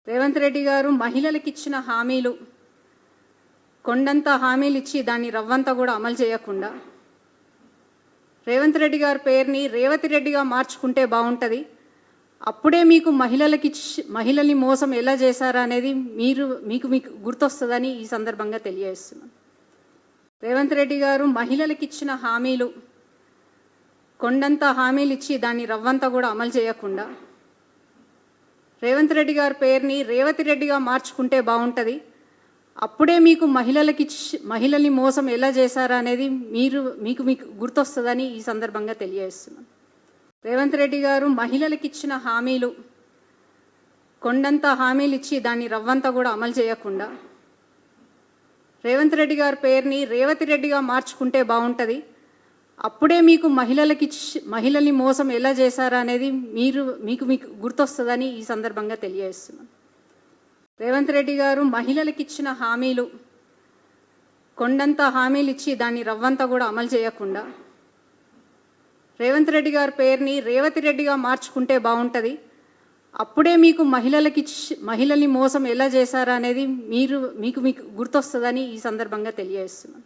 రేవంత్ రెడ్డి గారు మహిళలకు ఇచ్చిన హామీలు కొండంత హామీలు ఇచ్చి దాన్ని రవ్వంతా కూడా అమలు చేయకుండా రేవంత్ రెడ్డి గారి పేరుని రేవతి రెడ్డిగా మార్చుకుంటే బాగుంటది. అప్పుడే మీకు మహిళల్ని మోసం ఎలా చేశారా అనేది మీకు గుర్తొస్తుందని ఈ సందర్భంగా తెలియజేస్తున్నాను. రేవంత్ రెడ్డి గారు మహిళలకు ఇచ్చిన హామీలు కొండంత హామీలు ఇచ్చి దాన్ని రవ్వంతా కూడా అమలు చేయకుండా రేవంత్ రెడ్డి గారి పేరుని రేవతి రెడ్డిగా మార్చుకుంటే బాగుంటది. అప్పుడే మీకు మహిళల్ని మోసం ఎలా చేశారా అనేది మీకు గుర్తొస్తుందని ఈ సందర్భంగా తెలియజేస్తున్నాను. రేవంత్ రెడ్డి గారు మహిళలకు ఇచ్చిన హామీలు కొండంత హామీలు ఇచ్చి దాన్ని రవ్వంతా కూడా అమలు చేయకుండా రేవంత్ రెడ్డి గారి పేరుని రేవతి రెడ్డిగా మార్చుకుంటే బాగుంటది. అప్పుడే మీకు మహిళల్ని మోసం ఎలా చేశారా అనేది మీకు గుర్తొస్తుందని ఈ సందర్భంగా తెలియజేస్తున్నాను. రేవంత్ రెడ్డి గారు మహిళలకు ఇచ్చిన హామీలు కొండంత హామీలు ఇచ్చి దాన్ని రవ్వంతా కూడా అమలు చేయకుండా రేవంత్ రెడ్డి గారి పేరుని రేవతి రెడ్డిగా మార్చుకుంటే బాగుంటది. అప్పుడే మీకు మహిళల్ని మోసం ఎలా చేశారా అనేది మీకు గుర్తొస్తుందని ఈ సందర్భంగా తెలియజేస్తున్నాను.